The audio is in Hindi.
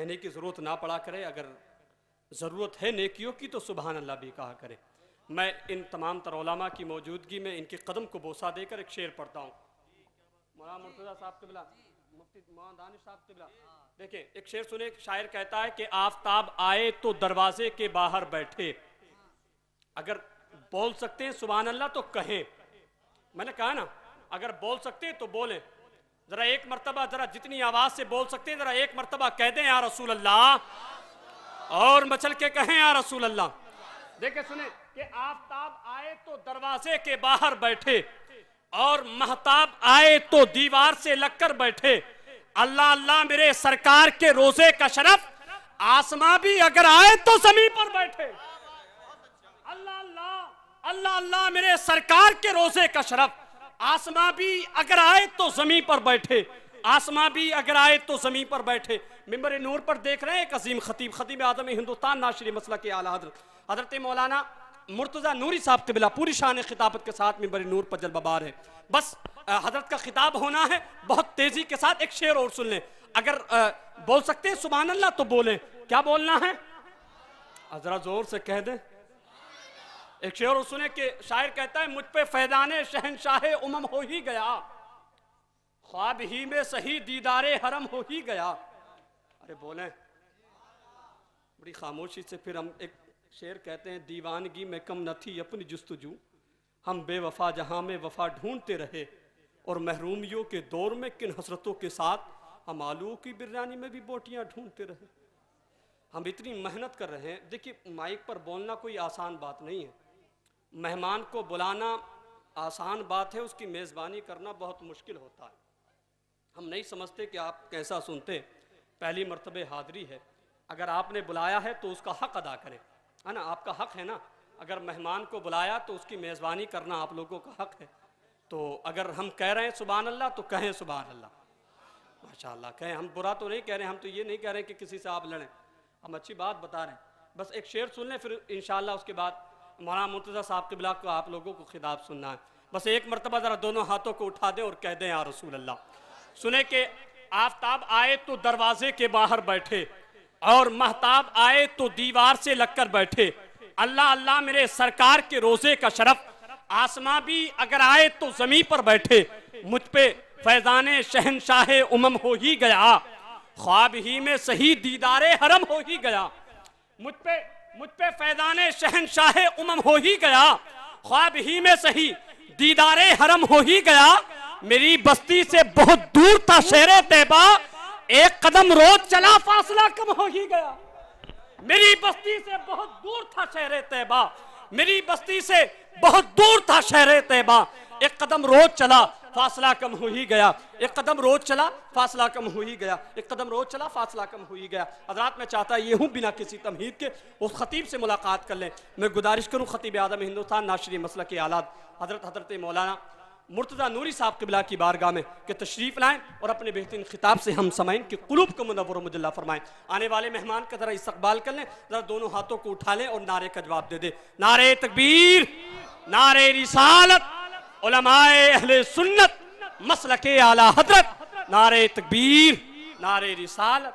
कहने की ज़रूरत ना पड़ा करे, अगर ज़रूरत है नेकियों की तो सुबहान अल्लाह भी कहा करे। मैं इन तमाम तर उलमा की मौजूदगी में इनके कदम को बोसा देकर एक शेर पढ़ता हूँ। मौलाना मुर्तज़ा साहब क़िबला, मुफ्ती मौलाना दानिश साहब क़िबला, देखिए एक शेर सुने। शायर कहता है कि आफताब आए तो दरवाजे के बाहर बैठे, अगर बोल सकते हैं सुबहान अल्लाह तो कहें। मैंने कहा ना, अगर बोल सकते हैं तो बोलें। जरा एक मर्तबा, जरा जितनी आवाज से बोल सकते हैं, जरा एक मर्तबा कह दें या रसूल अल्लाह, और मचल के कहें या रसूल अल्लाह। देखिए सुने कि आफताब आए तो दरवाजे के बाहर बैठे, और महताब आए तो दीवार से लगकर बैठे। अल्लाह अल्लाह मेरे सरकार के रोजे का शरफ, आसमां भी अगर आए तो जमीन पर बैठे। अल्लाह अल्लाह अल्लाह अल्लाह मेरे सरकार के रोजे का शरफ, आसमां भी अगर आए तो जमीन पर बैठे। आसमां भी अगर आए तो जमीन पर बैठे। मिंबर नूर पर देख रहे हैं एक अजीम खतीब, खतीब आदम हिंदुस्तान नाशरी मसला के आला हजरत मौलाना मुर्तज़ा नूरी साहब क़िबला पूरी शान खिताबत के साथ मिंबर नूर पर जलबाबार है। बस हजरत का खिताब होना है, बहुत तेजी के साथ एक शेर और सुन लें। अगर बोल सकते हैं सुभान अल्लाह तो बोलें। क्या बोलना है? जरा जोर से कह दें। एक शेर और सुने कि शायर कहता है, मुझ पे फैदाने शहनशाहे उमम हो ही गया, ख्वाब ही में सही दीदारे हरम हो ही गया। अरे बोलें। बड़ी खामोशी से फिर हम एक शेर कहते हैं, दीवानगी में कम न थी अपनी जुस्तजू, हम बेवफा जहां में वफा ढूंढते रहे, और महरूमियों के दौर में किन हसरतों के साथ हम आलू की बिरयानी में भी बोटियां ढूंढते रहे। हम इतनी मेहनत कर रहे हैं। देखिए माइक पर बोलना कोई आसान बात नहीं है, मेहमान को बुलाना आसान बात है, उसकी मेज़बानी करना बहुत मुश्किल होता है। हम नहीं समझते कि आप कैसा सुनते। पहली मर्तबे हाज़री है, अगर आपने बुलाया है तो उसका हक़ अदा करें, है ना, आपका हक़ है ना। अगर मेहमान को बुलाया तो उसकी मेज़बानी करना आप लोगों का हक़ है। तो अगर हम कह रहे हैं सुभान अल्लाह तो कहें सुभान अल्लाह, माशाअल्लाह कहें। हम बुरा तो नहीं कह रहे, हम तो ये नहीं कह रहे कि किसी से आप लड़ें, हम अच्छी बात बता रहे हैं। बस एक शेर सुन लें, फिर इंशाअल्लाह उसके बाद मौलाना मुर्तज़ा साहब क़िबला को आप लोगों को खिताब सुनना है। बस एक मरतबा ज़रा दोनों हाथों को उठा दें और कह दें या रसूल अल्लाह। सुने कि आफताब आए तो दरवाजे के बाहर बैठे, और महताब आए तो दीवार से लगकर बैठे। अल्लाह अल्लाह मेरे सरकार के रोजे का शरफ, आसमां भी अगर आए तो जमीन पर बैठे। मुझ पे फैजाने शहनशाहे उमम हो ही गया, ख्वाब ही में सही दीदारे हरम हो ही गया। मुझ पे फैजाने शहनशाहे उमम हो ही गया, ख्वाब ही में सही दीदारे हरम हो ही गया। मेरी बस्ती से बहुत दूर था शहरे तैबा, एक कदम रोज चला फासला कम हो ही गया। मेरी बस्ती से बहुत दूर था शहरे तैबा, मेरी बस्ती से बहुत दूर था शहरे तैबा, एक कदम रोज चला फासला कम हो ही गया। एक कदम रोज चला फासला कम हो ही गया। एक कदम रोज चला फासला कम हो ही गया। हजरात मैं चाहता ये हूँ बिना किसी तमहीद के उस खतीब से मुलाकात कर लें। मैं गुजारिश करूँ खतीब आदम हिंदुस्तान नाशरी मसलक के आलात हजरत मौलाना मुर्तज़ा नूरी साहब क़िबला की बारगाह में कि तशरीफ़ लाएँ और अपने बेहतरीन खिताब से हम समाइन कि कुलूब को मुनव्वर मुजल्ला फरमाएँ। आने वाले मेहमान का ज़रा इस्तकबाल कर लें, ज़रा दोनों हाथों को उठा लें और नारे का जवाब दे दे। नारे तकबीर, नारे रिसालत, उलमाए अहले सुन्नत मसलके आला हजरत, नारे तकबीर, नारे रिसालत।